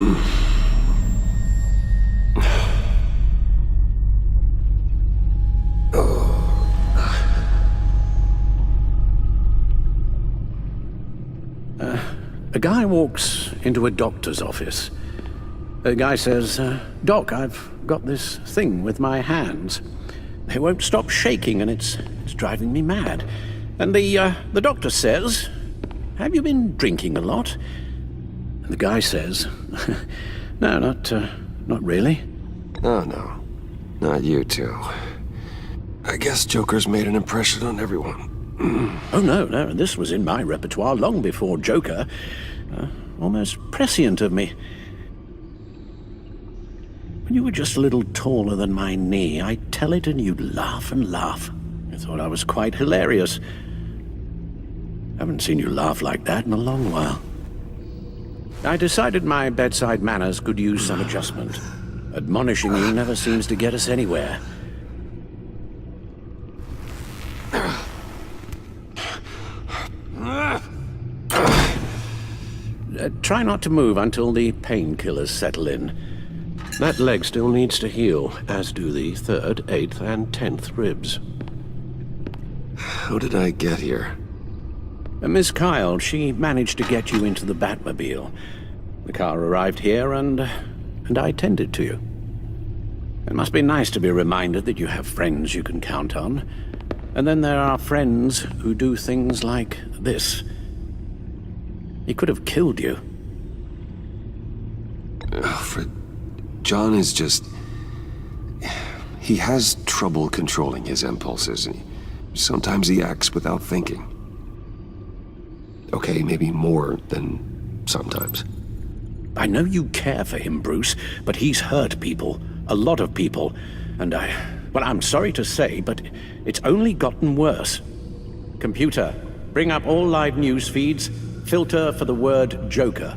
A guy walks into a doctor's office. The guy says, Doc, I've got this thing with my hands. They won't stop shaking and it's driving me mad. And the doctor says, have you been drinking a lot? And the guy says, no, not really. Oh, no. Not you two. I guess Joker's made an impression on everyone. Oh, no, this was in my repertoire long before Joker. Almost prescient of me. When you were just a little taller than my knee, I'd tell it and you'd laugh and laugh. I thought I was quite hilarious. Haven't seen you laugh like that in a long while. I decided my bedside manners could use some adjustment. Admonishing you never seems to get us anywhere. Try not to move until the painkillers settle in. That leg still needs to heal, as do the 3rd, 8th, and 10th ribs. How did I get here? Miss Kyle, she managed to get you into the Batmobile. The car arrived here, and I tended to you. It must be nice to be reminded that you have friends you can count on. And then there are friends who do things like this. He could have killed you. Alfred, John is just... He has trouble controlling his impulses, and sometimes he acts without thinking. Okay, maybe more than sometimes. I know you care for him, Bruce, but he's hurt people. A lot of people. And well, I'm sorry to say, but it's only gotten worse. Computer, bring up all live news feeds. Filter for the word Joker.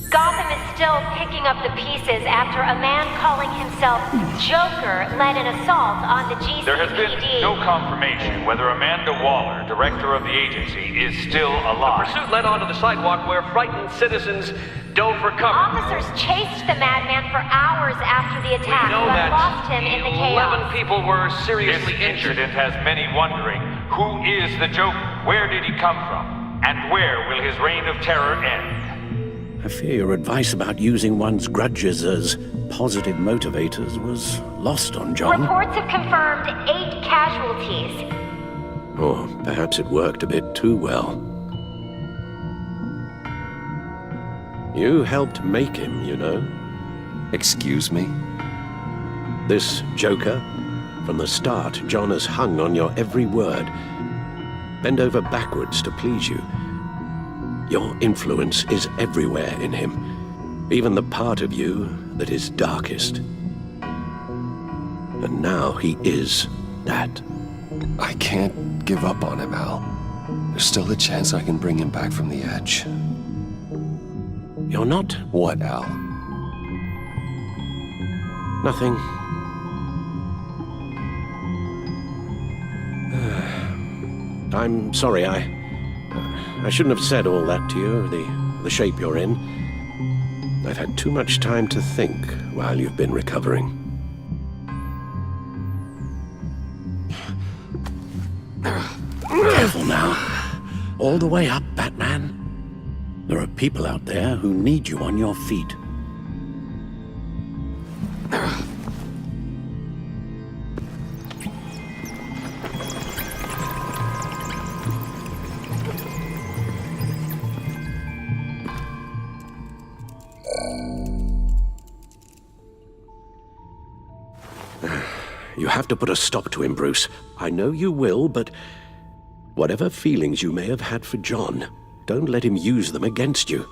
Gotham is still picking up the pieces after a man calling himself Joker led an assault on the GCPD. There has been no confirmation whether Amanda Waller, director of the agency, is still alive. The pursuit led onto the sidewalk where frightened citizens dove for cover. Officers chased the madman for hours after the attack, We know but that lost him in the chaos. 11 people were This seriously injured. incident has many wondering, who is the Joker? Where did he come from? And where will his reign of terror end? I fear your advice about using one's grudges as positive motivators was lost on John. Reports have confirmed 8 casualties. Or perhaps it worked a bit too well. You helped make him, you know. Excuse me? This Joker, from the start, John has hung on your every word. Bend over backwards to please you. Your influence is everywhere in him, even the part of you that is darkest. And now he is that. I can't give up on him, Al. There's still a chance I can bring him back from the edge. You're not? What, Al? Nothing. I'm sorry, I shouldn't have said all that to you, the shape you're in. I've had too much time to think while you've been recovering. Careful now. All the way up, Batman. There are people out there who need you on your feet. You have to put a stop to him, Bruce. I know you will, but whatever feelings you may have had for John, don't let him use them against you.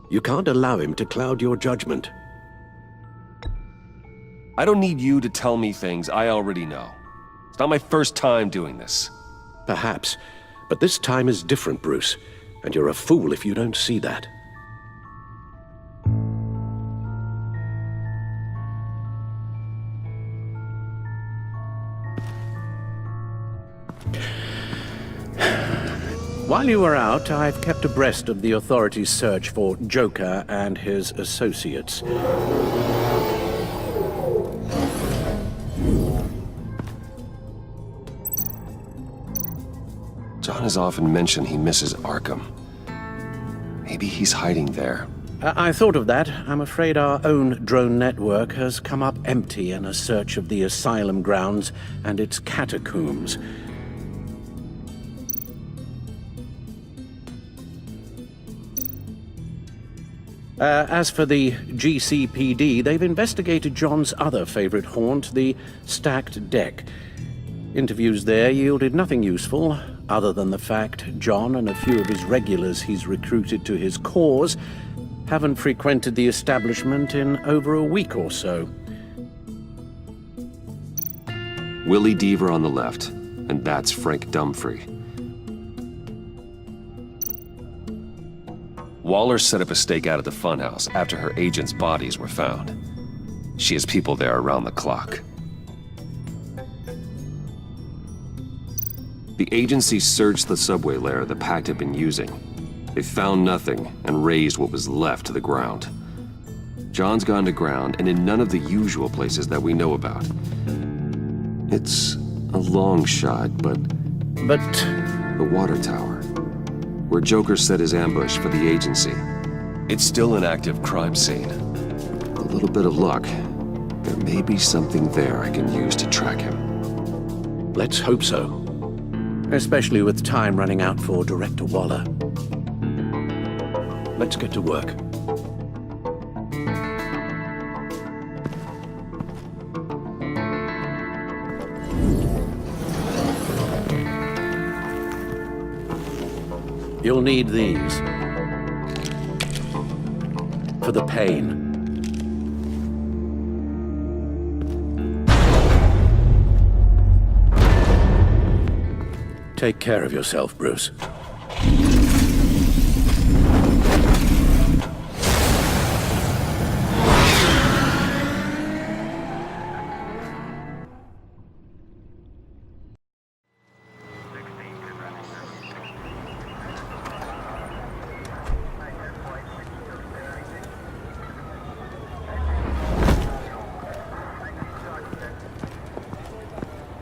You can't allow him to cloud your judgment. I don't need you to tell me things I already know. It's not my first time doing this. Perhaps, but this time is different, Bruce, and you're a fool if you don't see that. While you were out, I've kept abreast of the authorities' search for Joker and his associates. John has often mentioned he misses Arkham. Maybe he's hiding there. I thought of that. I'm afraid our own drone network has come up empty in a search of the asylum grounds and its catacombs. As for the GCPD, they've investigated John's other favorite haunt, the stacked deck. Interviews there yielded nothing useful, other than the fact John and a few of his regulars he's recruited to his cause haven't frequented the establishment in over a week or so. Willie Deaver on the left, and that's Frank Dumfrey. Waller set up a stakeout at the funhouse after her agents' bodies were found. She has people there around the clock. The agency searched the subway lair the Pact had been using. They found nothing and razed what was left to the ground. John's gone to ground and in none of the usual places that we know about. It's a long shot, but the water tower, where Joker set his ambush for the agency. It's still an active crime scene. With a little bit of luck, there may be something there I can use to track him. Let's hope so. Especially with time running out for Director Waller. Let's get to work. You'll need these. For the pain. Take care of yourself, Bruce.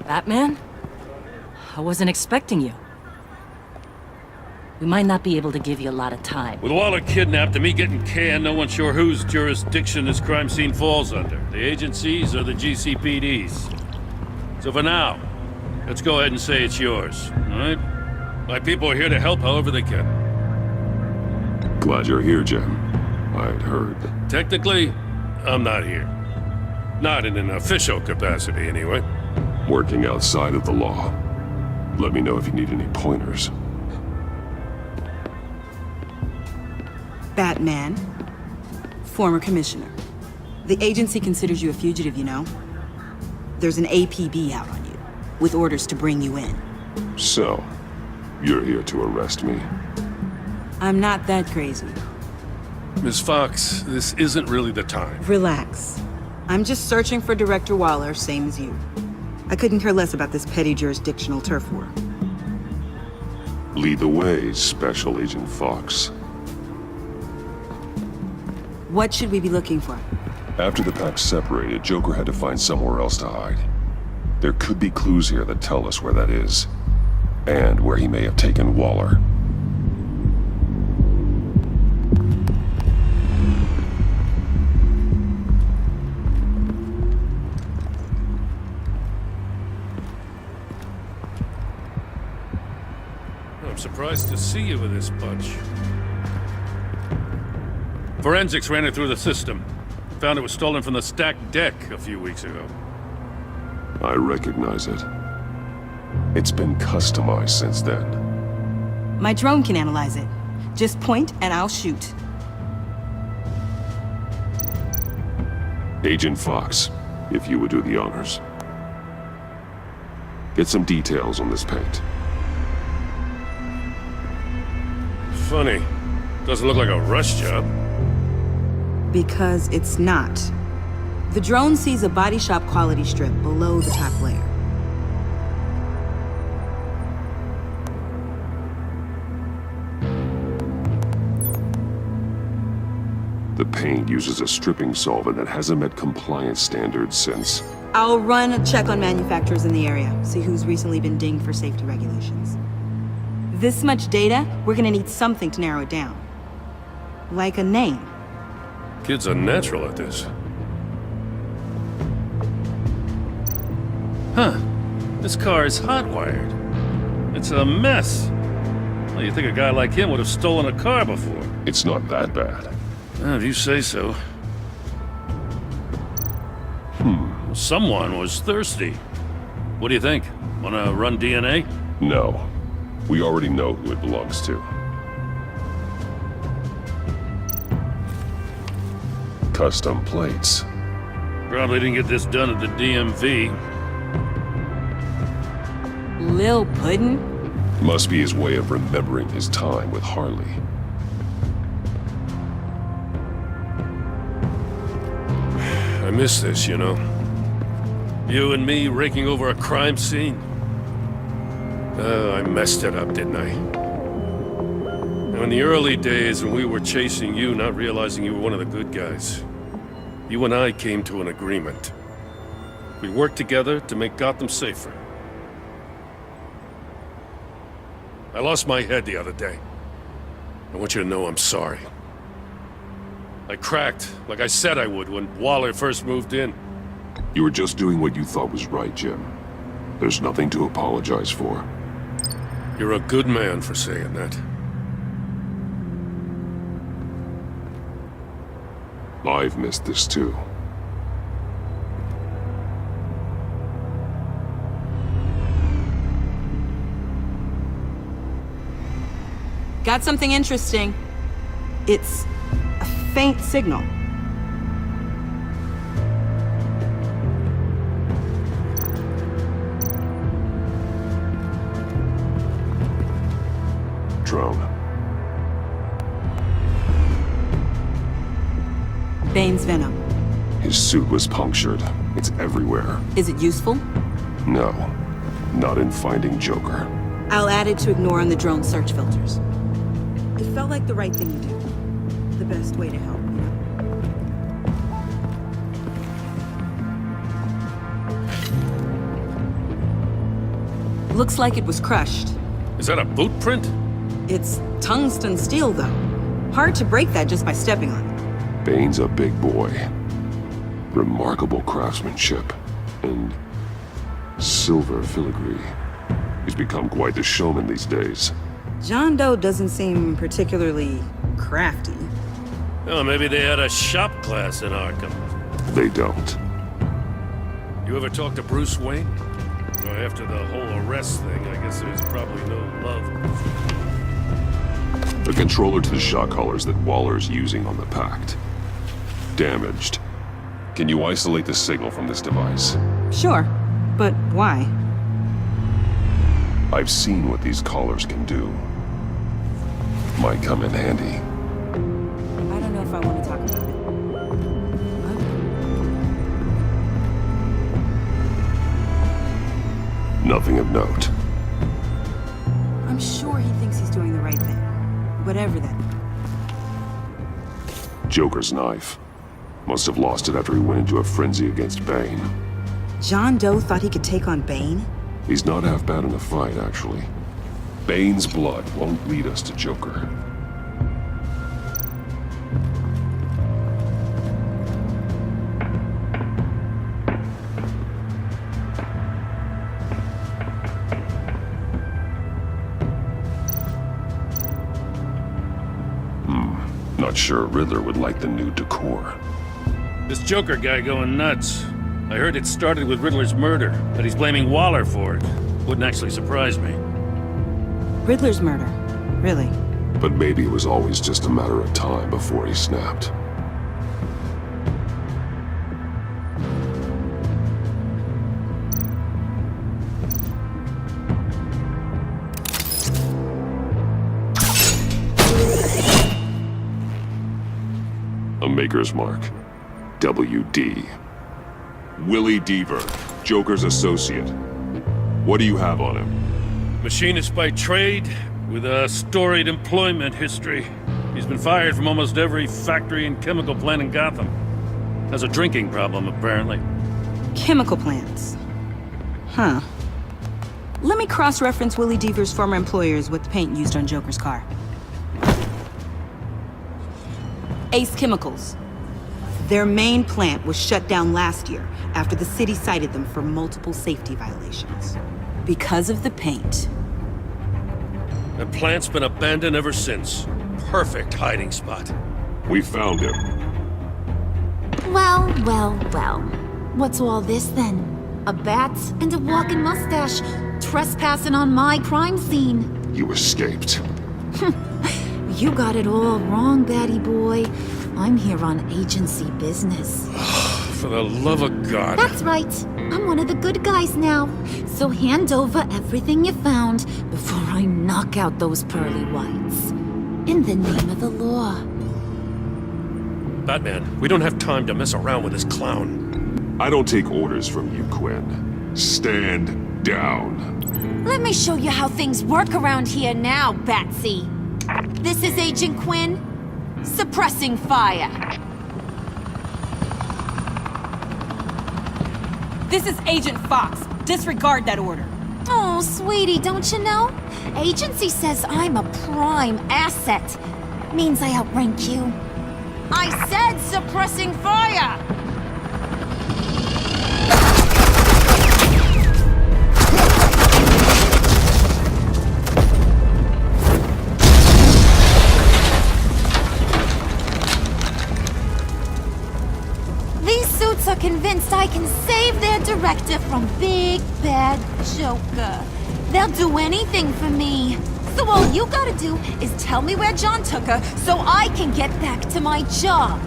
Batman? I wasn't expecting you. We might not be able to give you a lot of time. With Waller kidnapped and me getting canned, no one's sure whose jurisdiction this crime scene falls under. The agencies or the GCPD's. So for now, let's go ahead and say it's yours, all right? My people are here to help however they can. Glad you're here, Jim. I'd heard. Technically, I'm not here. Not in an official capacity, anyway. Working outside of the law. Let me know if you need any pointers. Batman, former commissioner. The agency considers you a fugitive, you know? There's an APB out on you, with orders to bring you in. So, you're here to arrest me? I'm not that crazy. Miss Fox, this isn't really the time. Relax. I'm just searching for Director Waller, same as you. I couldn't care less about this petty jurisdictional turf war. Lead the way, Special Agent Fox. What should we be looking for? After the pack separated, Joker had to find somewhere else to hide. There could be clues here that tell us where that is, and where he may have taken Waller. I'm surprised to see you with this bunch. Forensics ran it through the system. Found it was stolen from the stacked deck a few weeks ago. I recognize it. It's been customized since then. My drone can analyze it. Just point and I'll shoot. Agent Fox, if you would do the honors. Get some details on this paint. Funny. Doesn't look like a rush job. Because it's not. The drone sees a body shop quality strip below the top layer. The paint uses a stripping solvent that hasn't met compliance standards since... I'll run a check on manufacturers in the area, see who's recently been dinged for safety regulations. This much data, we're gonna need something to narrow it down. Like a name. Kid's a natural at this. Huh. This car is hot-wired. It's a mess. Well, you'd think a guy like him would have stolen a car before. It's not that bad. If you say so. Someone was thirsty. What do you think? Wanna run DNA? No. We already know who it belongs to. Custom plates. Probably didn't get this done at the DMV. Lil Puddin'? Must be his way of remembering his time with Harley. I miss this, you know. You and me raking over a crime scene. Oh, I messed it up, didn't I? Now, in the early days when we were chasing you, not realizing you were one of the good guys, you and I came to an agreement. We worked together to make Gotham safer. I lost my head the other day. I want you to know I'm sorry. I cracked, like I said I would when Waller first moved in. You were just doing what you thought was right, Jim. There's nothing to apologize for. You're a good man for saying that. I've missed this too. Got something interesting. It's a faint signal. Drone. Bane's venom. His suit was punctured. It's everywhere. Is it useful? No. Not in finding Joker. I'll add it to ignore on the drone search filters. It felt like the right thing to do. The best way to help, you know? Looks like it was crushed. Is that a boot print? It's tungsten steel, though. Hard to break that just by stepping on it. Bane's a big boy. Remarkable craftsmanship. And silver filigree. He's become quite the showman these days. John Doe doesn't seem particularly crafty. Oh, maybe they had a shop class in Arkham. They don't. You ever talk to Bruce Wayne? Well, after the whole arrest thing, I guess there's probably no love. The controller to the shot collars that Waller's using on the Pact. Damaged. Can you isolate the signal from this device? Sure, but why? I've seen what these collars can do. Might come in handy. I don't know if I want to talk about it. Nothing of note. I'm sure he thinks he's doing the right thing. Whatever that. Joker's knife. Must have lost it after he went into a frenzy against Bane. John Doe thought he could take on Bane? He's not half bad in a fight, actually. Bane's blood won't lead us to Joker. Not sure Riddler would like the new decor. This Joker guy going nuts. I heard it started with Riddler's murder, but he's blaming Waller for it. Wouldn't actually surprise me. Riddler's murder? Really? But maybe it was always just a matter of time before he snapped. A maker's mark. WD. Willie Deaver, Joker's associate. What do you have on him? Machinist by trade, with a storied employment history. He's been fired from almost every factory and chemical plant in Gotham. Has a drinking problem, apparently. Chemical plants. Huh. Let me cross-reference Willie Deaver's former employers with the paint used on Joker's car. Ace Chemicals. Their main plant was shut down last year after the city cited them for multiple safety violations. Because of the paint. The plant's been abandoned ever since. Perfect hiding spot. We found him. Well, well, well. What's all this then? A bat and a walking mustache trespassing on my crime scene. You escaped. You got it all wrong, Batty boy. I'm here on agency business. For the love of God. That's right. I'm one of the good guys now. So hand over everything you found before I knock out those pearly whites. In the name of the law. Batman, we don't have time to mess around with this clown. I don't take orders from you, Quinn. Stand down. Let me show you how things work around here now, Batsy. This is Agent Quinn. Suppressing fire. This is Agent Fox. Disregard that order. Oh, sweetie, don't you know? Agency says I'm a prime asset. Means I outrank you. I said suppressing fire! These suits are convinced I can save their director from Big Bad Joker. They'll do anything for me. So all you gotta do is tell me where John took her so I can get back to my job.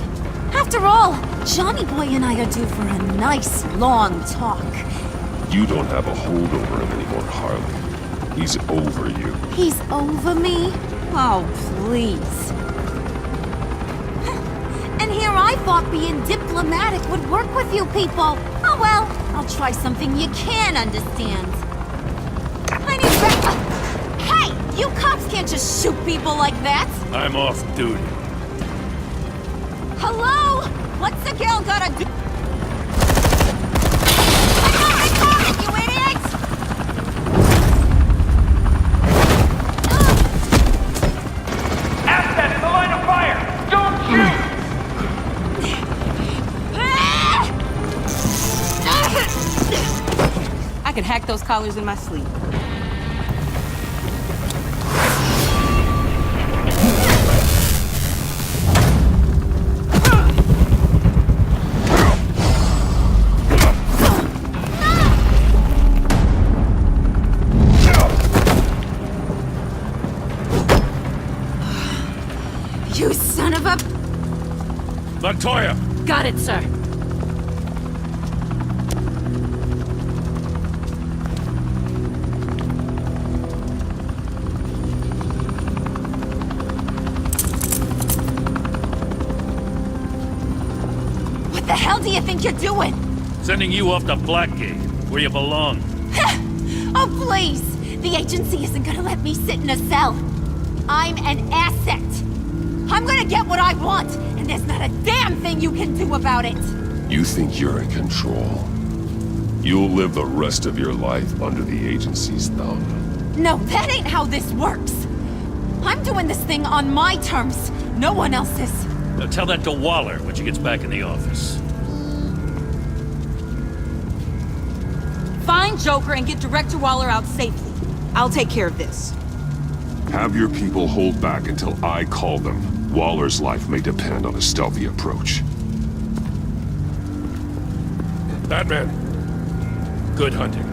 After all, Johnny Boy and I are due for a nice long talk. You don't have a hold over him anymore, Harley. He's over you. He's over me? Oh, please. And here I thought being diplomatic would work with you people. Oh well, I'll try something you can understand. I need Hey! You cops can't just shoot people like that! I'm off duty. Hello? What's the girl gotta do? I got it, you idiot! Asset in the line of fire! Don't shoot! I can hack those collars in my sleep. You son of a... Montoya! Got it, sir. What the hell do you think you're doing? Sending you off to Blackgate, where you belong. Oh, please! The agency isn't gonna let me sit in a cell. I'm an asset. I'm gonna get what I want, and there's not a damn thing you can do about it. You think you're in control? You'll live the rest of your life under the agency's thumb. No, that ain't how this works. I'm doing this thing on my terms, no one else's. Now tell that to Waller when she gets back in the office. Find Joker and get Director Waller out safely. I'll take care of this. Have your people hold back until I call them. Waller's life may depend on a stealthy approach. Batman, good hunting.